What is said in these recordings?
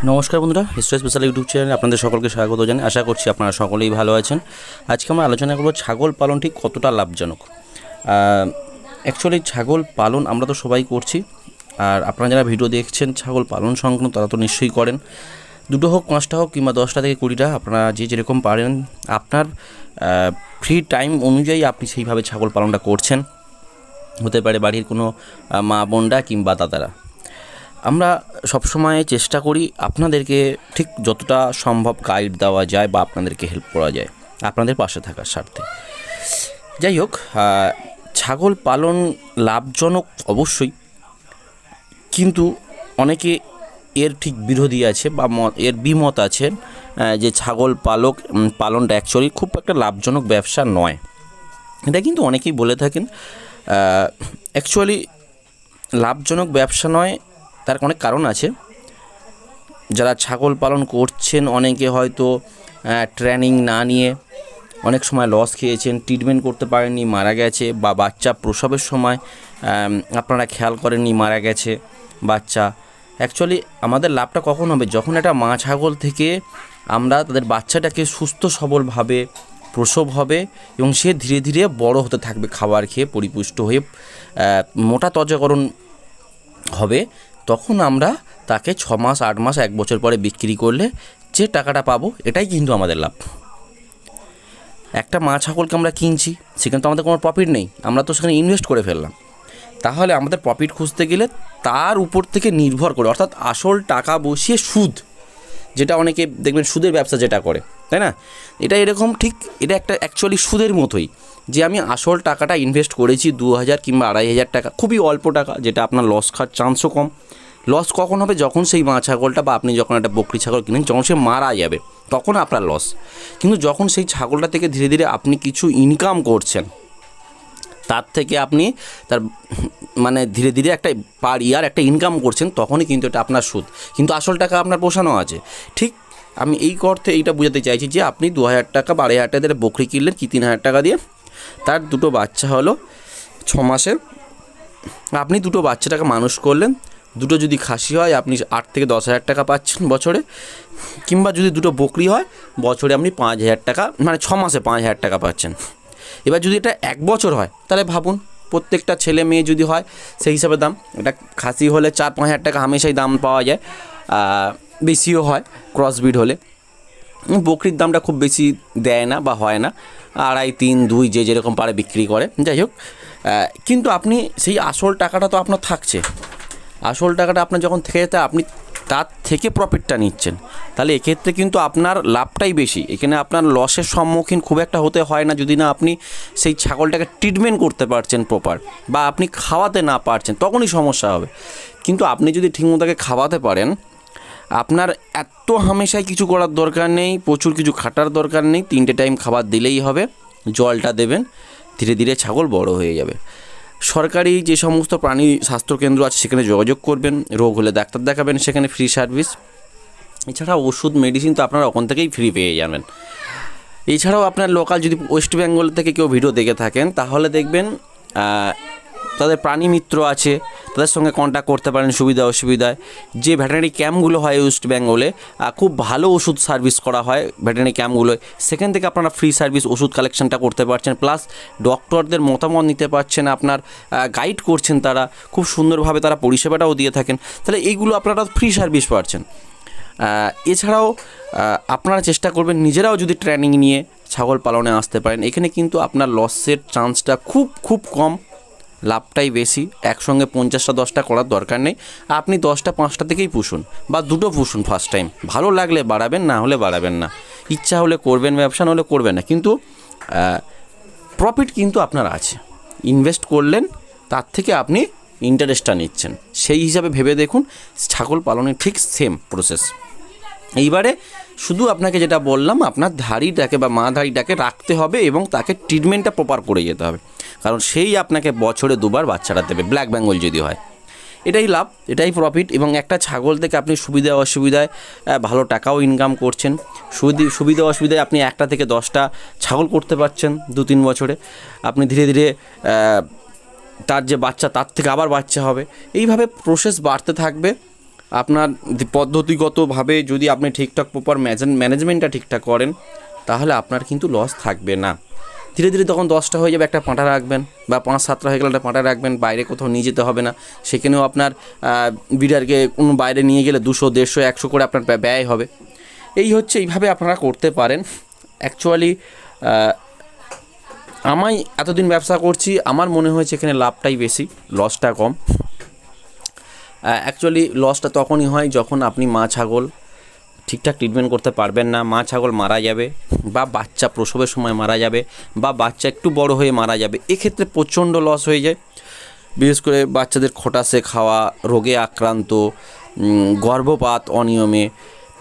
নমস্কার বন্ধুরা, history special YouTube চ্যানেলে আপনাদের সকলকে স্বাগত জানাই। আশা করছি আপনারা সকলেই ভালো আছেন। আজকে আমরা আলোচনা করব ছাগল পালন ঠিক কতটা লাভজনক। অ্যাকচুয়ালি ছাগল পালন আমরা তো সবাই করছি, আর আপনারা যারা ভিডিও দেখছেন ছাগল পালন সংক্রান্ত তারা তো নিশ্চয়ই করেন। দুটো হোক, পাঁচটা হোক, কিংবা 10টা থেকে 20টা, আপনারা যে যেরকম পারেন আপনার ফ্রি টাইম অনুযায়ী আপনি সেইভাবে ছাগল পালনটা করছেন। হতে পারে বাড়ির কোনো মা বোনরা কিংবা দাদারা। আমরা সবসময় চেষ্টা করি আপনাদেরকে ঠিক যতটা সম্ভব গাইড দেওয়া যায় বা আপনাদেরকে হেল্প করা যায়, আপনাদের পাশে থাকার স্বার্থে। যাই হোক, ছাগল পালন লাভজনক অবশ্যই, কিন্তু অনেকে এর ঠিক বিরোধী আছে বা এর বিমত আছেন যে ছাগল পালনটা অ্যাকচুয়ালি খুব একটা লাভজনক ব্যবসা নয়। এটা কিন্তু অনেকেই বলে থাকেন। অ্যাকচুয়ালি লাভজনক ব্যবসা নয়, তার অনেক কারণ আছে। যারা ছাগল পালন করছেন অনেকে হয়তো ট্রেনিং না নিয়ে অনেক সময় লস খেয়েছেন, ট্রিটমেন্ট করতে পারেননি, মারা গেছে, বা বাচ্চা প্রসবের সময় আপনারা খেয়াল করেননি, মারা গেছে বাচ্চা। অ্যাকচুয়ালি আমাদের লাভটা কখন হবে? যখন একটা মা ছাগল থেকে আমরা তাদের বাচ্চাটাকে সুস্থ সবলভাবে প্রসব হবে এবং সে ধীরে ধীরে বড় হতে থাকবে, খাবার খেয়ে পরিপুষ্ট হয়ে মোটা তজাকরণ হবে, তখন আমরা তাকে 6 মাস, 8 মাস, 1 বছর পরে বিক্রি করলে যে টাকাটা পাবো, এটাই কিন্তু আমাদের লাভ। একটা মা ছাগলকে আমরা কিনছি, সেখানে তো আমাদের কোনো প্রফিট নেই, আমরা তো সেখানে ইনভেস্ট করে ফেললাম। তাহলে আমাদের প্রফিট খুঁজতে গেলে তার উপর থেকে নির্ভর করে, অর্থাৎ আসল টাকা বসিয়ে সুদ, যেটা অনেকে দেখবেন সুদের ব্যবসা যেটা করে, তাই না? এটা এরকম, ঠিক এটা একটা অ্যাকচুয়ালি সুদের মতোই, যে আমি আসল টাকাটা ইনভেস্ট করেছি 2000 কিংবা 2500 টাকা, খুবই অল্প টাকা, যেটা আপনার লস খাওয়ার চান্সও কম। লস কখন হবে? যখন সেই মা ছাগলটা বা আপনি যখন একটা বকরি ছাগল কিনেন, যখন সে মারা যাবে তখন আপনার লস। কিন্তু যখন সেই ছাগলটা থেকে ধীরে ধীরে আপনি কিছু ইনকাম করছেন, তার থেকে আপনি তার মানে ধীরে ধীরে একটা পার ইয়ার একটা ইনকাম করছেন, তখনই কিন্তু এটা আপনার সুদ, কিন্তু আসল টাকা আপনার পোষানো আছে। ঠিক আমি এই অর্থে এইটা বোঝাতে চাইছি যে আপনি 2000 টাকা বা 2500 টাকা দিয়ে বকরি কিনলেন, কি 3000 টাকা দিয়ে, তার দুটো বাচ্চা হলো 6 মাসে, আপনি দুটো বাচ্চাটাকে মানুষ করলেন। দুটো যদি খাসি হয় আপনি 8 থেকে 10,000 টাকা পাচ্ছেন বছরে, কিংবা যদি দুটো বকরি হয় বছরে আপনি 5,000 টাকা, মানে 6 মাসে 5,000 টাকা পাচ্ছেন। এবার যদি এটা 1 বছর হয়, তাহলে ভাবুন প্রত্যেকটা ছেলে মেয়ে যদি হয় সেই হিসাবে দাম। এটা খাসি হলে 4-5 হাজার টাকা হামেশাই দাম পাওয়া যায়, বেশিও হয় ক্রসবিড হলে। বকরির দামটা খুব বেশি দেয় না বা হয় না, 2.5, 3, 2 যে যেরকম পারে বিক্রি করে। যাই হোক, কিন্তু আপনি সেই আসল টাকাটা তো আপনার থাকছে, আসল টাকাটা আপনার যখন থেকে যেতে আপনি তার থেকে প্রফিটটা নিচ্ছেন, তাহলে এক্ষেত্রে কিন্তু আপনার লাভটাই বেশি। এখানে আপনার লসের সম্মুখীন খুব একটা হতে হয় না, যদি না আপনি সেই ছাগলটাকে ট্রিটমেন্ট করতে পারছেন প্রপার, বা আপনি খাওয়াতে না পারছেন, তখনই সমস্যা হবে। কিন্তু আপনি যদি ঠিকমতো তাকে খাওয়াতে পারেন, আপনার এত হামেশাই কিছু করার দরকার নেই, প্রচুর কিছু খাটার দরকার নেই, 3টে টাইম খাবার দিলেই হবে, জলটা দেবেন, ধীরে ধীরে ছাগল বড় হয়ে যাবে। সরকারি যে সমস্ত প্রাণী স্বাস্থ্যকেন্দ্র আছে সেখানে যোগাযোগ করবেন, রোগ হলে ডাক্তার দেখাবেন, সেখানে ফ্রি সার্ভিস। এছাড়া ওষুধ মেডিসিন তো আপনারা ওখান থেকেই ফ্রি পেয়ে যাবেন। এছাড়াও আপনার লোকাল যদি ওয়েস্ট বেঙ্গল থেকে কেউ ভিডিও দেখে থাকেন, তাহলে দেখবেন তাদের প্রাণী মিত্র আছে, তাদের সঙ্গে কন্ট্যাক্ট করতে পারেন সুবিধা অসুবিধায়। যে ভেটেরিনারি ক্যাম্পগুলো হয় ওয়েস্ট বেঙ্গলে, খুব ভালো ওষুধ সার্ভিস করা হয় ভেটেরিনারি ক্যাম্পগুলোয়, সেখান থেকে আপনারা ফ্রি সার্ভিস ওষুধ কালেকশনটা করতে পারছেন, প্লাস ডক্টরদের মতামত নিতে পারছেন, আপনার গাইড করছেন, তারা খুব সুন্দরভাবে তারা পরিষেবাটাও দিয়ে থাকেন। তাহলে এইগুলো আপনারা ফ্রি সার্ভিস পাচ্ছেন। এছাড়াও আপনারা চেষ্টা করবেন নিজেরাও যদি ট্রেনিং নিয়ে ছাগল পালনে আসতে পারেন, এখানে কিন্তু আপনার লসের চান্সটা খুব খুব কম, লাভটাই বেশি। একসঙ্গে 50টা 10টা করার দরকার নেই, আপনি 10টা 5টা থেকেই পুষুন, বা দুটো পুষুন ফার্স্ট টাইম, ভালো লাগলে বাড়াবেন, না হলে বাড়াবেন না, ইচ্ছা হলে করবেন ব্যবসা, না হলে করবেন না, কিন্তু প্রফিট কিন্তু আপনার আছে। ইনভেস্ট করলেন, তার থেকে আপনি ইন্টারেস্টটা নিচ্ছেন, সেই হিসাবে ভেবে দেখুন। ছাগল পালনের ঠিক সেম প্রসেস। এইবারে শুধু আপনাকে যেটা বললাম, আপনার ধাড়িটাকে বা মা ধাড়িটাকে রাখতে হবে এবং তাকে ট্রিটমেন্টটা প্রপার করে যেতে হবে, কারণ সেই আপনাকে বছরে 2বার বাচ্চাটা দেবে, ব্ল্যাক বেঙ্গল যদি হয়। এটাই লাভ, এটাই প্রফিট। এবং একটা ছাগল থেকে আপনি সুবিধা অসুবিধায় ভালো টাকাও ইনকাম করছেন। সুবিধা অসুবিধায় আপনি 1টা থেকে 10টা ছাগল করতে পারছেন 2-3 বছরে। আপনি ধীরে ধীরে তার যে বাচ্চা, তার থেকে আবার বাচ্চা হবে, এইভাবে প্রসেস বাড়তে থাকবে। আপনার পদ্ধতিগতভাবে যদি আপনি ঠিকঠাক প্রপার ম্যানেজমেন্টটা ঠিকঠাক করেন তাহলে আপনার কিন্তু লস থাকবে না। ধীরে ধীরে তখন 10টা হয়ে যাবে, একটা পাঁঠা রাখবেন, বা 5-7টা হয়ে গেলে একটা পাঁঠা রাখবেন, বাইরে কোথাও নিয়ে যেতে হবে না। সেখানেও আপনার বিডারকে কোনো বাইরে নিয়ে গেলে 200, 150, 100 করে আপনার ব্যয় হবে। এইভাবে আপনারা করতে পারেন। অ্যাকচুয়ালি আমি এতদিন ব্যবসা করছি, আমার মনে হয়েছে এখানে লাভটাই বেশি, লসটা কম। অ্যাকচুয়ালি লসটা তখনই হয় যখন আপনি মা ছাগল ঠিকঠাক ট্রিটমেন্ট করতে পারবেন না, মা ছাগল মারা যাবে, বা বাচ্চা প্রসবের সময় মারা যাবে, বা বাচ্চা একটু বড় হয়ে মারা যাবে। এক্ষেত্রে প্রচণ্ড লস হয়ে যায়। বিশেষ করে বাচ্চাদের খোটাসে খাওয়া, রোগে আক্রান্ত, গর্ভপাত অনিয়মে,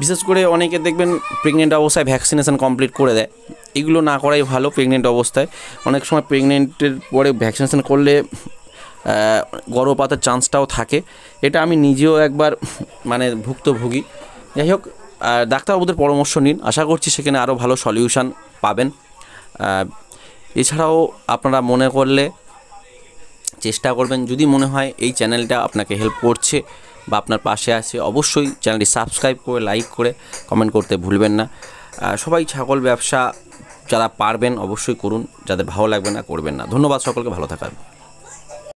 বিশেষ করে অনেকে দেখবেন প্রেগনেন্ট অবস্থায় ভ্যাকসিনেশন কমপ্লিট করে দেয়। এগুলো না করাই ভালো। প্রেগনেন্ট অবস্থায় অনেক সময় প্রেগনেন্টের পরে ভ্যাকসিনেশন করলে গর্ভপাতের চান্সটাও থাকে। এটা আমি নিজেও একবার ভুক্তভোগী। যাই হোক, ডাক্তারবাবুদের পরামর্শ নিন, আশা করছি সেখানে আরও ভালো সলিউশন পাবেন। এছাড়াও আপনারা মনে করলে চেষ্টা করবেন, যদি মনে হয় এই চ্যানেলটা আপনাকে হেল্প করছে বা আপনার পাশে আছে, অবশ্যই চ্যানেলটি সাবস্ক্রাইব করে, লাইক করে, কমেন্ট করতে ভুলবেন না। সবাই ছাগল ব্যবসা যারা পারবেন অবশ্যই করুন, যাদের ভালো লাগবে না করবেন না। ধন্যবাদ সকলকে, ভালো থাকার।